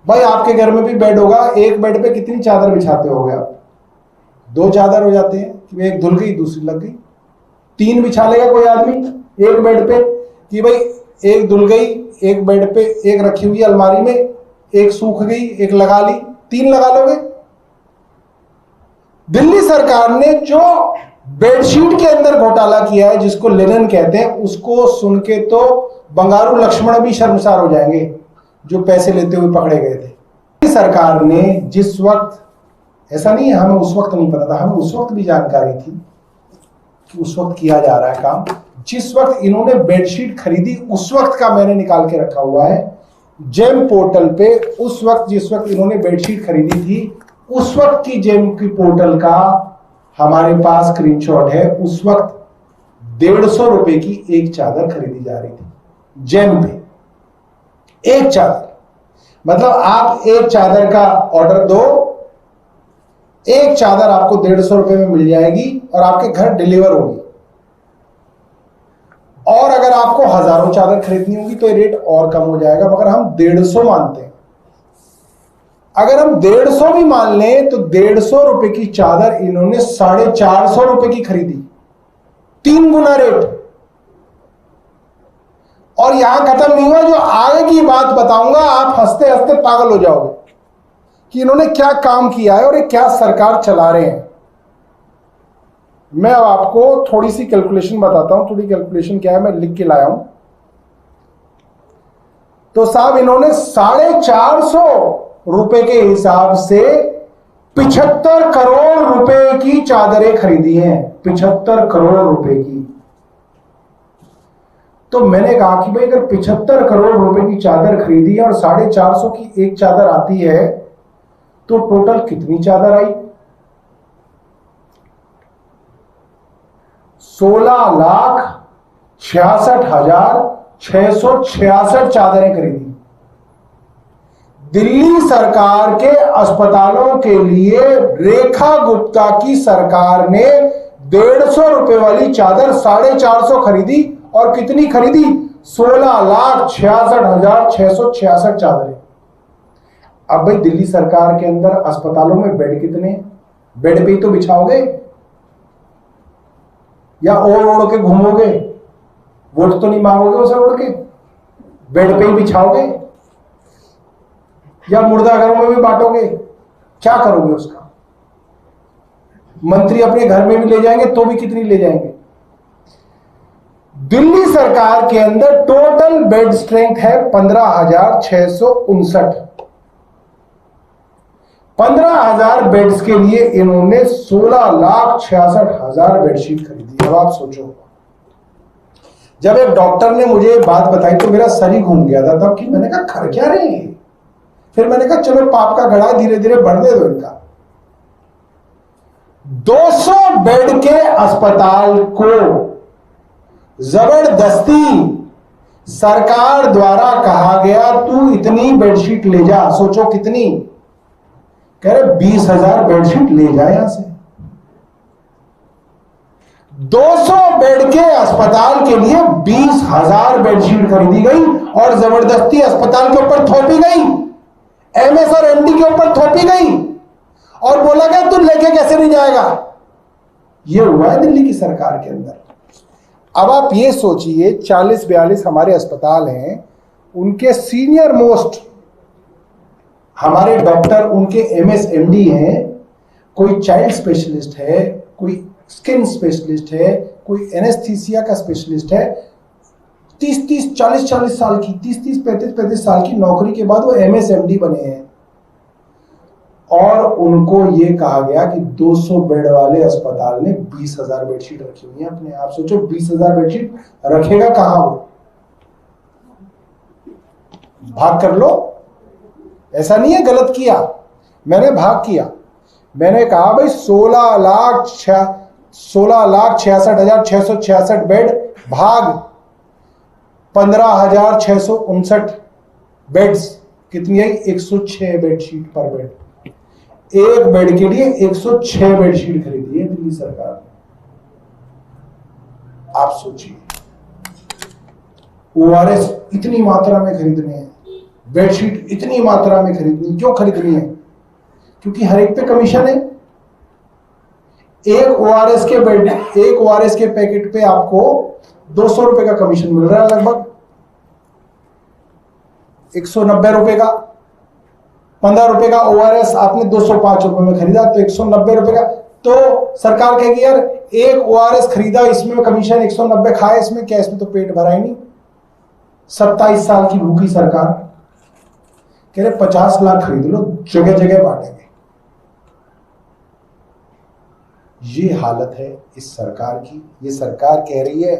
भाई आपके घर में भी बेड होगा, एक बेड पे कितनी चादर बिछाते होगे आप? 2 चादर हो जाते हैं कि एक धुल गई दूसरी लग गई। 3 बिछा लेगा कोई आदमी एक बेड पे कि भाई एक धुल गई, एक बेड पे एक रखी हुई अलमारी में, एक सूख गई, एक लगा ली, 3 लगा लोगे। दिल्ली सरकार ने जो बेडशीट के अंदर घोटाला किया है, जिसको लिनन कहते हैं, उसको सुन के तो बंगारू लक्ष्मण भी शर्मसार हो जाएंगे जो पैसे लेते हुए पकड़े गए थे। सरकार ने जिस वक्त, ऐसा नहीं है हमें उस वक्त नहीं पता था, हमें उस वक्त भी जानकारी थी कि उस वक्त किया जा रहा है काम। जिस वक्त इन्होंने बेडशीट खरीदी उस वक्त का मैंने निकाल के रखा हुआ है जेम पोर्टल पे। उस वक्त जिस वक्त इन्होंने बेडशीट खरीदी थी उस वक्त की जेम की पोर्टल का हमारे पास स्क्रीनशॉट है। उस वक्त 150 रुपए की एक चादर खरीदी जा रही थी जेम पे, एक चादर। मतलब आप एक चादर का ऑर्डर दो, एक चादर आपको 150 रुपए में मिल जाएगी और आपके घर डिलीवर होगी। और अगर आपको हजारों चादर खरीदनी होगी तो ये रेट और कम हो जाएगा, मगर हम 150 मानते हैं। अगर हम 150 भी मान लें तो 150 रुपए की चादर इन्होंने 450 रुपए की खरीदी, 3 गुना रेट। और यहां खत्म नहीं हुआ, जो आगे की बात बताऊंगा आप हंसते हंसते पागल हो जाओगे कि इन्होंने क्या काम किया है और ये क्या सरकार चला रहे हैं। मैं अब आपको थोड़ी सी कैलकुलेशन बताता हूं। थोड़ी कैलकुलेशन क्या है मैं लिख के लाया हूं। तो साहब इन्होंने 450 रुपए के हिसाब से 75 करोड़ रुपए की चादरें खरीदी हैं, 75 करोड़ रुपए की। तो मैंने कहा कि भाई अगर 75 करोड़ रुपए की चादर खरीदी है और 450 की एक चादर आती है तो टोटल कितनी चादर आई? 16,66,666 चादरें खरीदी। दिल्ली सरकार के अस्पतालों के लिए रेखा गुप्ता की सरकार ने 150 रुपए वाली चादर 450 खरीदी। और कितनी खरीदी? 16,66,666 चादरें। अब भाई दिल्ली सरकार के अंदर अस्पतालों में बेड कितने? बेड पे ही तो बिछाओगे या ओढ़ ओढ़ के घूमोगे? वोट तो नहीं मांगोगे उसे ओढ़ के, बेड पे ही बिछाओगे या मुर्दाघरों में भी बांटोगे? क्या करोगे उसका? मंत्री अपने घर में भी ले जाएंगे तो भी कितनी ले जाएंगे? दिल्ली सरकार के अंदर टोटल बेड स्ट्रेंथ है 15,659। 15,000 बेड्स के लिए इन्होंने 16,66,000 बेडशीट खरीदी। अब आप सोचो, जब एक डॉक्टर ने मुझे बात बताई तो मेरा सर ही घूम गया था तब कि मैंने कहा कर क्या रहे हैं। फिर मैंने कहा चलो पाप का घड़ा धीरे धीरे बढ़ने दो इनका। 200 बेड के अस्पताल को जबरदस्ती सरकार द्वारा कहा गया तू इतनी बेडशीट ले जा। सोचो कितनी? कह रहे 20,000 बेडशीट ले जा यहां से। 200 बेड के अस्पताल के लिए 20,000 बेडशीट खरीदी गई और जबरदस्ती अस्पताल के ऊपर थोपी गई, एमएस और एमडी के ऊपर थोपी गई और बोला गया तू लेके कैसे नहीं जाएगा। यह हुआ है दिल्ली की सरकार के अंदर। अब आप ये सोचिए 40-42 हमारे अस्पताल हैं, उनके सीनियर मोस्ट हमारे डॉक्टर उनके एमएस एमडी हैं, कोई चाइल्ड स्पेशलिस्ट है, कोई स्किन स्पेशलिस्ट है, कोई एनेस्थीसिया का स्पेशलिस्ट है। 30-30, 40-40 साल की, 30-30, 35-35 साल की नौकरी के बाद वो एमएस एमडी बने हैं और उनको ये कहा गया कि 200 बेड वाले अस्पताल ने 20,000 बेडशीट रखी हुई है अपने। आप सोचो 20,000 बेडशीट रखेगा कहां वो? भाग कर लो। ऐसा नहीं है गलत किया, मैंने भाग किया। मैंने कहा भाई 16,66,666 बेड भाग 15,659 बेड्स कितनी आई? 106 बेडशीट पर बेड। एक बेड के लिए 106 बेडशीट खरीदी है दिल्ली सरकार ने। आप सोचिए, ओआरएस इतनी मात्रा में खरीदने हैं, बेडशीट इतनी मात्रा में खरीदनी, क्यों खरीदनी है? क्योंकि हर एक पे कमीशन है। एक ओआरएस के पैकेट पे आपको 200 रुपए का कमीशन मिल रहा है, लगभग 190 रुपए का। 15 रुपए का ओआरएस आपने 205 रुपए में खरीदा तो 190 रुपए का। तो सरकार कहेगी यार एक ओआरएस खरीदा, इसमें कमीशन 190 खाए, इसमें क्या, इसमें तो पेट भरा ही नहीं। 27 साल की भूखी सरकार कह रहे 50 लाख खरीद लो, जगह जगह बांटेंगे। ये हालत है इस सरकार की। ये सरकार कह रही है